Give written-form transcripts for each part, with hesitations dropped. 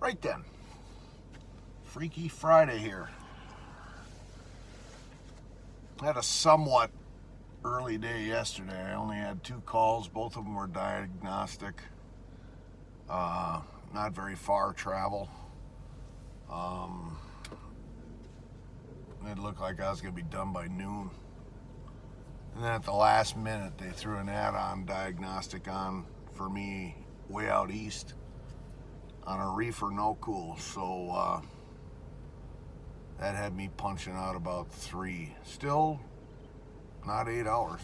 Right then. Freaky Friday here. I had a somewhat early day yesterday. I only had 2 calls. Both of them were diagnostic. Not very far travel. It looked like I was going to be done by noon. And then at the last minute, they threw an add-on diagnostic on for me way out east on a reefer no cool. So that had me punching out about 3. Still not 8 hours.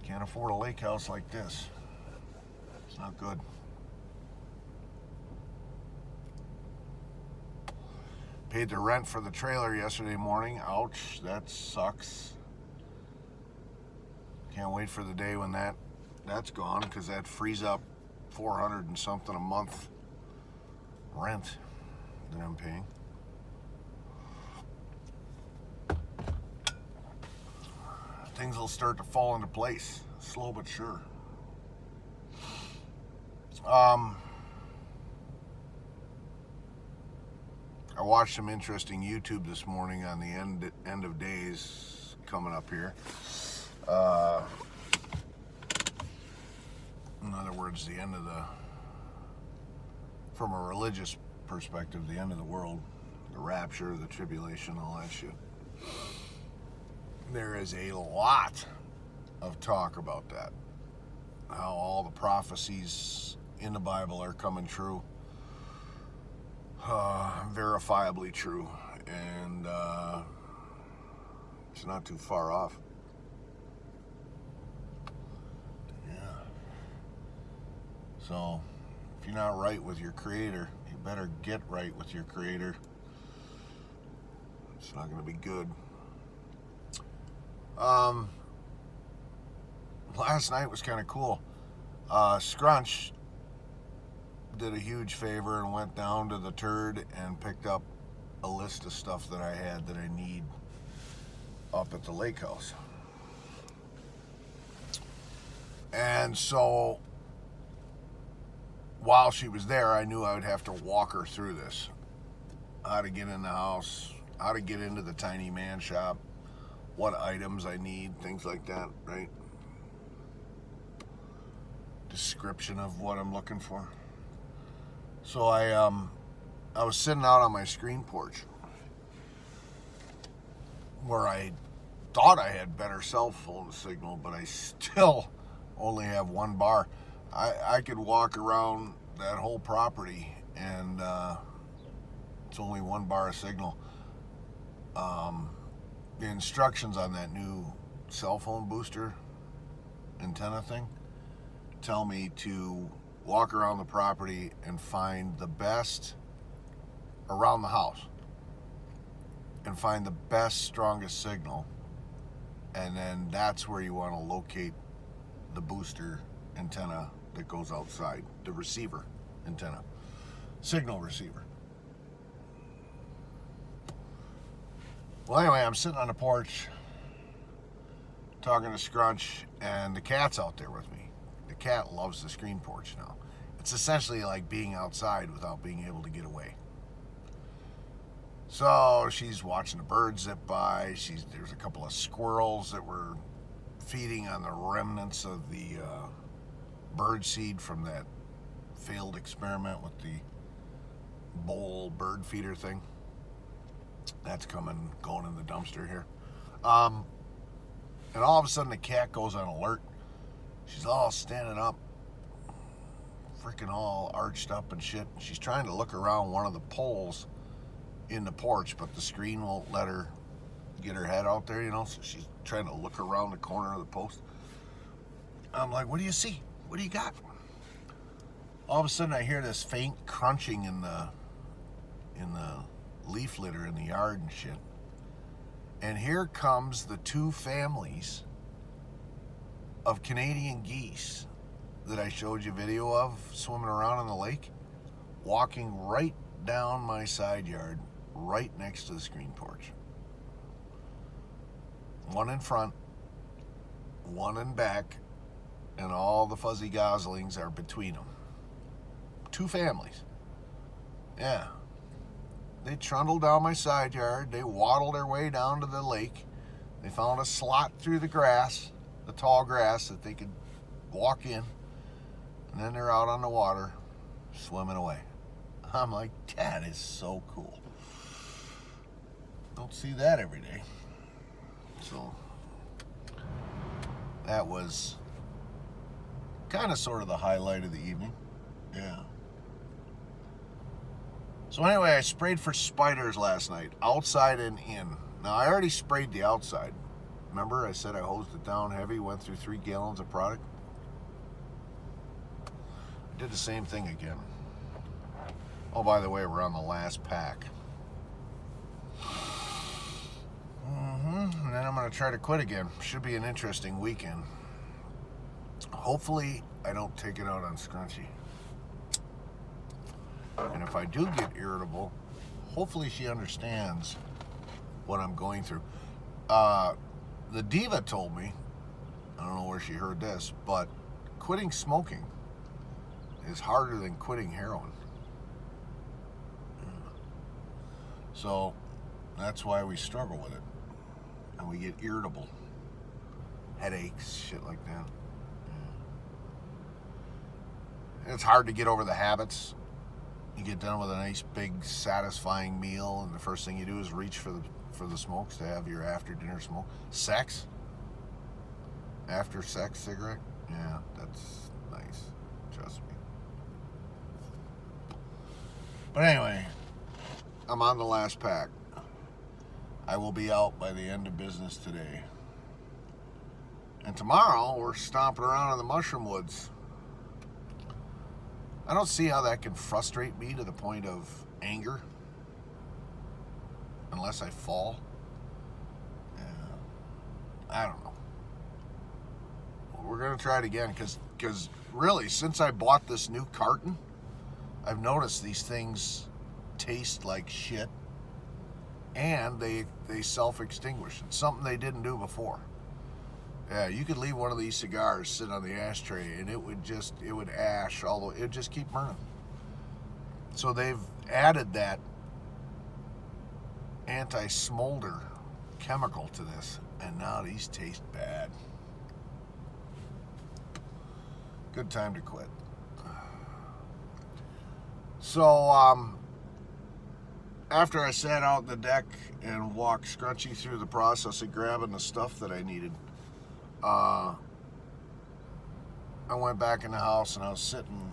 Can't afford a lake house like this. It's not good. Paid the rent for the trailer yesterday morning. Ouch, that sucks. Can't wait for the day when that's gone, because that frees up $400 and something a month rent that I'm paying. Things will start to fall into place, slow but sure. I watched some interesting YouTube this morning on the end of days coming up here. In other words, the end of from a religious perspective, the end of the world, the rapture, the tribulation, all that shit. There is a lot of talk about that. How all the prophecies in the Bible are coming true. Verifiably true. And it's not too far off. Yeah. So, if you're not right with your Creator, you better get right with your Creator. It's not going to be good. Last night was kind of cool. Scrunch did a huge favor and went down to the turd and picked up a list of stuff that I had that I need up at the lake house. And so while she was there, I knew I would have to walk her through this. How to get in the house, how to get into the tiny man shop, what items I need, things like that, right? Description of what I'm looking for. So I was sitting out on my screen porch where I thought I had better cell phone signal, but I still only have 1 bar. I could walk around that whole property and it's only 1 bar of signal. The instructions on that new cell phone booster antenna thing tell me to walk around the property and find the best around the house and find the best, strongest signal, and then that's where you want to locate the booster antenna that goes outside, the receiver antenna, signal receiver. Well, anyway, I'm sitting on the porch talking to Scrunch, and the cat's out there with me. The cat loves the screen porch now. It's essentially like being outside without being able to get away. So she's watching the birds zip by. There's a couple of squirrels that were feeding on the remnants of the bird seed from that failed experiment with the bowl bird feeder thing. That's going in the dumpster here. And all of a sudden the cat goes on alert. She's all standing up, freaking all arched up and shit. She's trying to look around one of the poles in the porch, but the screen won't let her get her head out there, so she's trying to look around the corner of the post. I'm like, what do you see? What do you got? All of a sudden I hear this faint crunching in the leaf litter in the yard and shit. And here comes the 2 families of Canadian geese that I showed you video of swimming around in the lake, walking right down my side yard, right next to the screen porch. 1 in front, 1 in back, and all the fuzzy goslings are between them. 2 families. Yeah. They trundled down my side yard. They waddled their way down to the lake. They found a slot through the grass, the tall grass, that they could walk in. And then they're out on the water, swimming away. I'm like, that is so cool. Don't see that every day. So, that was kind of sort of the highlight of the evening. Yeah. So anyway, I sprayed for spiders last night, outside and in. Now, I already sprayed the outside. Remember, I said I hosed it down heavy, went through 3 gallons of product? I did the same thing again. Oh, by the way, we're on the last pack. And then I'm going to try to quit again. Should be an interesting weekend. Hopefully, I don't take it out on Scrunchy. And if I do get irritable, hopefully she understands what I'm going through. The diva told me, I don't know where she heard this, but quitting smoking is harder than quitting heroin. So that's why we struggle with it. And we get irritable. Headaches, shit like that. It's hard to get over the habits. You get done with a nice, big, satisfying meal, and the first thing you do is reach for the smokes to have your after-dinner smoke. Sex? After-sex cigarette? Yeah, that's nice. Trust me. But anyway, I'm on the last pack. I will be out by the end of business today. And tomorrow, we're stomping around in the mushroom woods. I don't see how that can frustrate me to the point of anger. Unless I fall. Yeah. I don't know. We're going to try it again because really, since I bought this new carton, I've noticed these things taste like shit. And they self-extinguish. It's something they didn't do before. Yeah, you could leave one of these cigars sit on the ashtray and it would ash, although it would just keep burning. So they've added that anti-smolder chemical to this, and now these taste bad. Good time to quit. So, after I sat out on the deck and walked Scrunchy through the process of grabbing the stuff that I needed, I went back in the house and I was sitting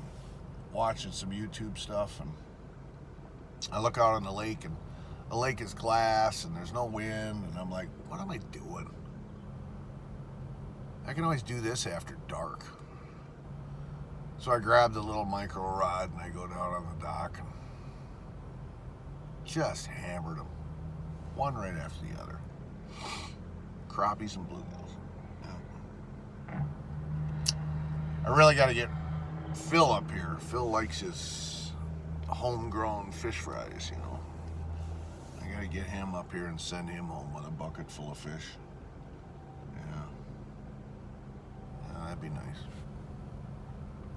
watching some YouTube stuff, and I look out on the lake, and the lake is glass and there's no wind, and I'm like, what am I doing? I can always do this after dark. So I grabbed the little micro rod and I go down on the dock and just hammered them, one right after the other. Crappies and bluegills. Yeah. I really got to get Phil up here. Phil likes his homegrown fish fries, you know. I got to get him up here and send him home with a bucket full of fish. Yeah. That'd be nice.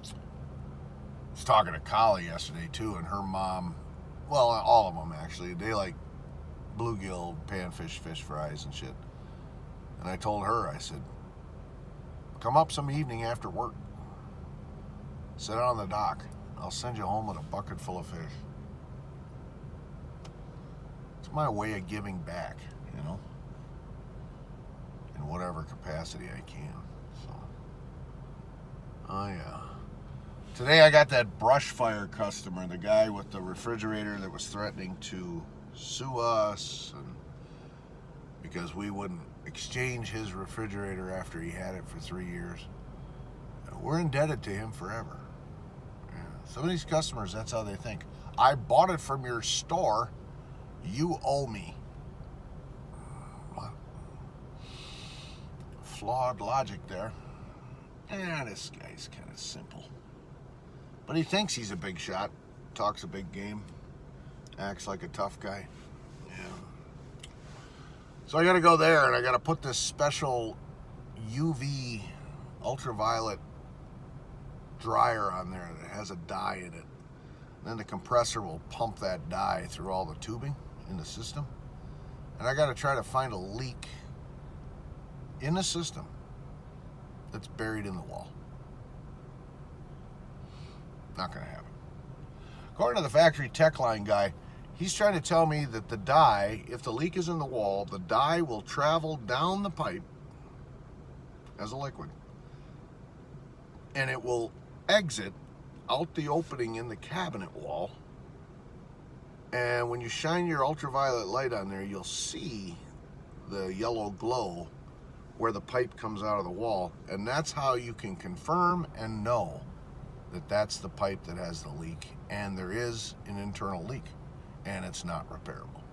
I was talking to Collie yesterday too, and her mom, well, all of them actually, they like bluegill, panfish, fish fries and shit. And I told her, I said, come up some evening after work. Sit on the dock. I'll send you home with a bucket full of fish. It's my way of giving back, you know, in whatever capacity I can. So, oh yeah. Today I got that brush fire customer, the guy with the refrigerator that was threatening to sue us and because we wouldn't exchange his refrigerator after he had it for 3 years. We're indebted to him forever. Yeah. Some of these customers, that's how they think. I bought it from your store. You owe me. What? Flawed logic there. This guy's kind of simple. But he thinks he's a big shot, talks a big game, acts like a tough guy. Yeah. So I got to go there, and I got to put this special UV ultraviolet dryer on there that has a dye in it. Then the compressor will pump that dye through all the tubing in the system. And I got to try to find a leak in the system that's buried in the wall. Not going to happen. According to the factory tech line guy, he's trying to tell me that the dye, if the leak is in the wall, the dye will travel down the pipe as a liquid. And it will exit out the opening in the cabinet wall. And when you shine your ultraviolet light on there, you'll see the yellow glow where the pipe comes out of the wall. And that's how you can confirm and know that that's the pipe that has the leak. And there is an internal leak. And it's not repairable.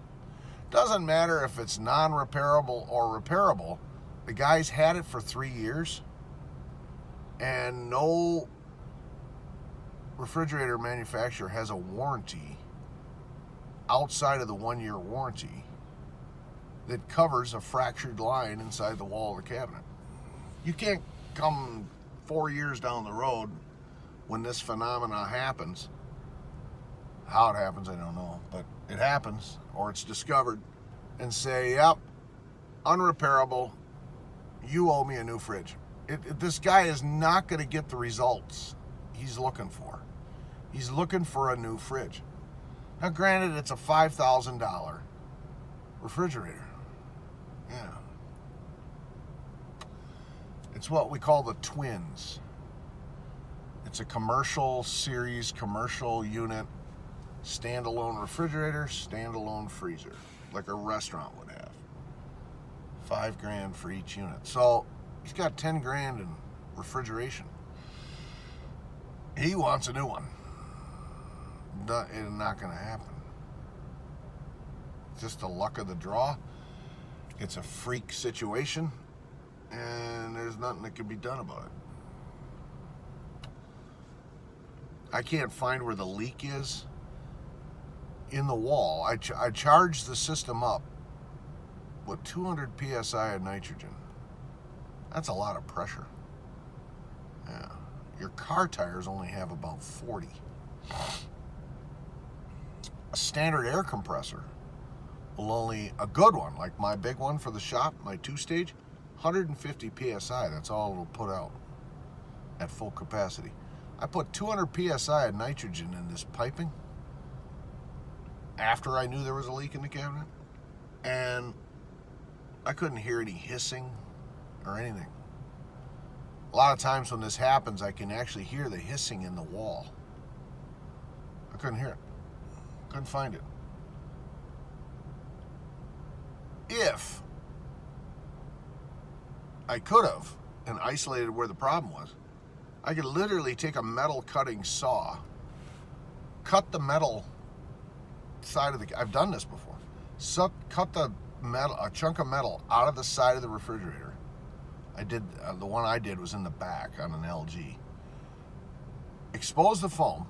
Doesn't matter if it's non-repairable or repairable. The guy's had it for 3 years. And no refrigerator manufacturer has a warranty outside of the 1-year warranty that covers a fractured line inside the wall of the cabinet. You can't come 4 years down the road when this phenomena happens. How it happens, I don't know, but it happens, or it's discovered, and say, yep, unrepairable, you owe me a new fridge. This guy is not going to get the results he's looking for. He's looking for a new fridge. Now, granted, it's a $5,000 refrigerator. Yeah. It's what we call the Twins. It's a commercial series, commercial unit, standalone refrigerator, standalone freezer, like a restaurant would have. $5,000 for each unit. So he's got $10,000 in refrigeration. He wants a new one. It's not going to happen. It's just the luck of the draw. It's a freak situation, and there's nothing that can be done about it. I can't find where the leak is in the wall. I charged the system up with 200 psi of nitrogen. That's a lot of pressure. Yeah. Your car tires only have about 40. A standard air compressor will only, a good one, like my big one for the shop, my 2-stage, 150 psi. That's all it'll put out at full capacity. I put 200 psi of nitrogen in this piping after I knew there was a leak in the cabinet, and I couldn't hear any hissing or anything. A lot of times when this happens, I can actually hear the hissing in the wall. I couldn't hear it. Couldn't find it. If I could have and isolated where the problem was, I could literally take a metal cutting saw, cut the metal side of the, I've done this before, cut the metal, a chunk of metal out of the side of the refrigerator. I did, the one I did was in the back on an LG. Expose the foam,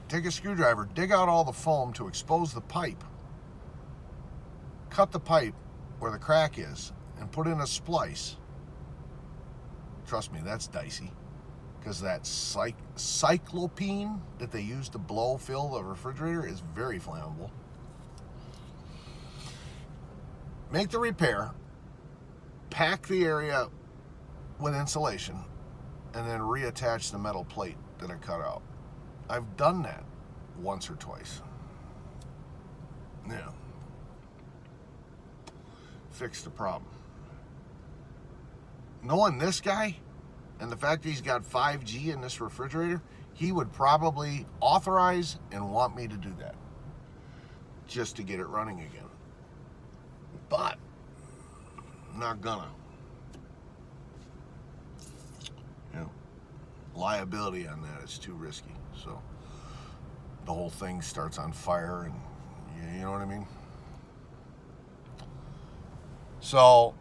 take a screwdriver, dig out all the foam to expose the pipe, cut the pipe where the crack is, and put in a splice. Trust me, that's dicey, because that cyclopene that they use to fill the refrigerator is very flammable. Make the repair, pack the area with insulation, and then reattach the metal plate that I cut out. I've done that once or twice. Yeah. Fixed the problem. Knowing this guy and the fact that he's got 5G in this refrigerator, he would probably authorize and want me to do that just to get it running again. But I'm not gonna. You know, liability on that is too risky. So the whole thing starts on fire, and you know what I mean? So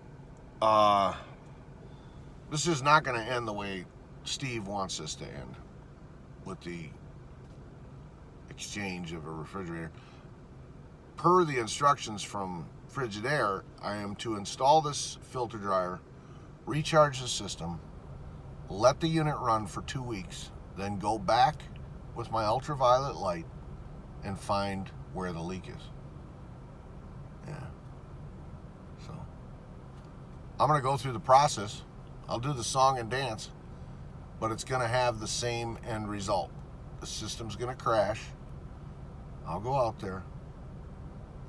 this is not going to end the way Steve wants this to end, with the exchange of a refrigerator. Per the instructions from Frigidaire, I am to install this filter dryer, recharge the system, let the unit run for 2 weeks, then go back with my ultraviolet light and find where the leak is. Yeah. So I'm going to go through the process. I'll do the song and dance, but it's going to have the same end result. The system's going to crash. I'll go out there.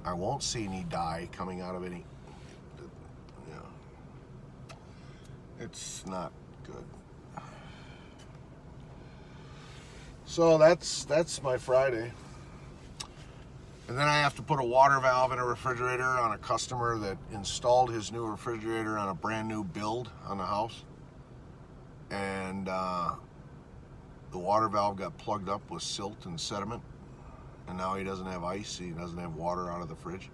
I won't see any dye coming out of any. Yeah. It's not good. So that's my Friday. And then I have to put a water valve in a refrigerator on a customer that installed his new refrigerator on a brand new build on the house. And the water valve got plugged up with silt and sediment. And now he doesn't have ice, he doesn't have water out of the fridge.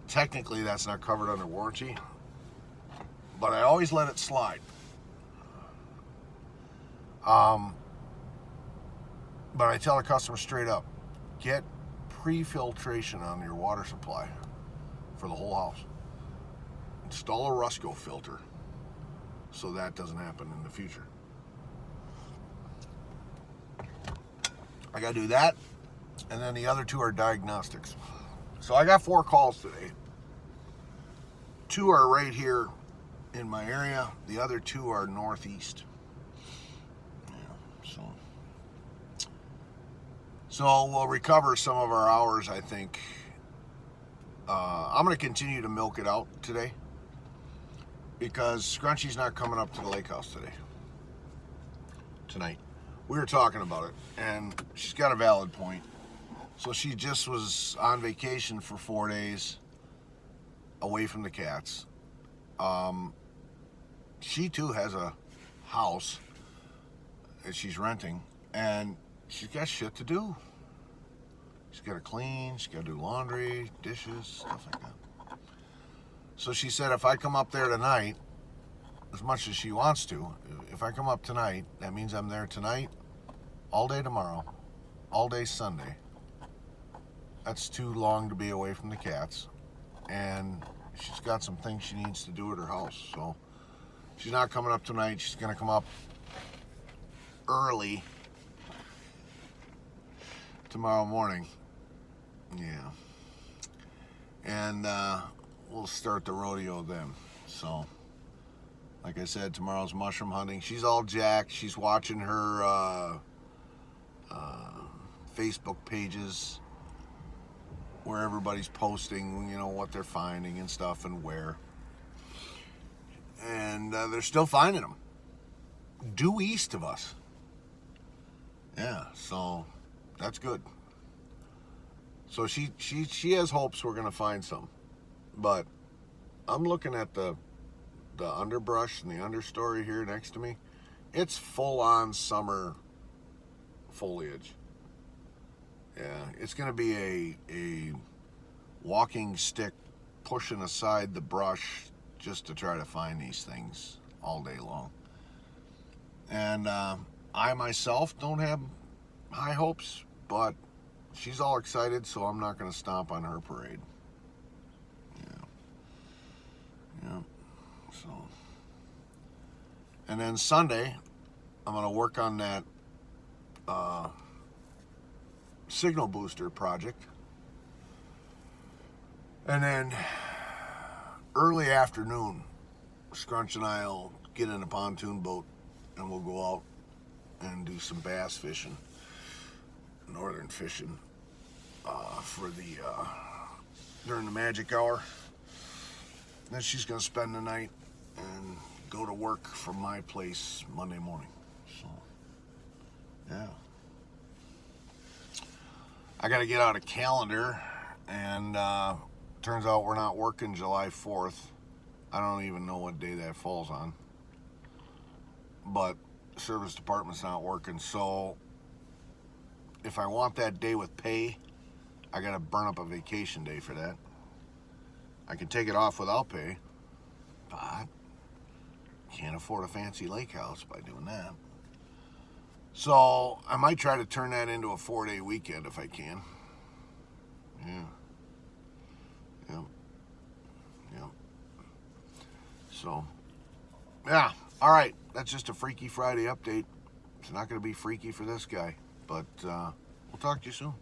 Technically, that's not covered under warranty, but I always let it slide. But I tell the customer straight up, get pre-filtration on your water supply for the whole house. Install a Rusco filter so that doesn't happen in the future. I gotta do that, and then the other two are diagnostics. So I got 4 calls today. 2 are right here in my area. The other 2 are northeast. Yeah, so we'll recover some of our hours, I think. I'm going to continue to milk it out today because Scrunchy's not coming up to the lake house tonight. We were talking about it, and she's got a valid point. So she just was on vacation for 4 days away from the cats. She too has a house that she's renting, and she's got shit to do. She's got to clean, she's got to do laundry, dishes, stuff like that. So she said if I come up there tonight, as much as she wants to, if I come up tonight, that means I'm there tonight, all day tomorrow, all day Sunday. That's too long to be away from the cats. And she's got some things she needs to do at her house. So she's not coming up tonight. She's going to come up early tomorrow morning. Yeah. And we'll start the rodeo then. So, like I said, tomorrow's mushroom hunting. She's all jacked. She's watching her Facebook pages where everybody's posting, you know, what they're finding and stuff and where. And they're still finding them. Due east of us. Yeah, so that's good. So she has hopes we're going to find some. But I'm looking at the underbrush and the understory here next to me. It's full on summer foliage. Yeah, it's going to be a walking stick pushing aside the brush just to try to find these things all day long. And I myself don't have high hopes, but she's all excited, so I'm not going to stomp on her parade. Yeah. So, and then Sunday, I'm going to work on that signal booster project. And then early afternoon, Scrunch and I will get in a pontoon boat and we'll go out and do some bass fishing, northern fishing, for the during the magic hour. Then she's gonna spend the night and go to work from my place Monday morning. So, yeah. I gotta get out a calendar, and turns out we're not working July 4th. I don't even know what day that falls on. But the service department's not working, so if I want that day with pay, I gotta burn up a vacation day for that. I can take it off without pay, but can't afford a fancy lake house by doing that. So I might try to turn that into a 4-day weekend if I can. Yeah. So, yeah. All right. That's just a Freaky Friday update. It's not going to be freaky for this guy. But we'll talk to you soon.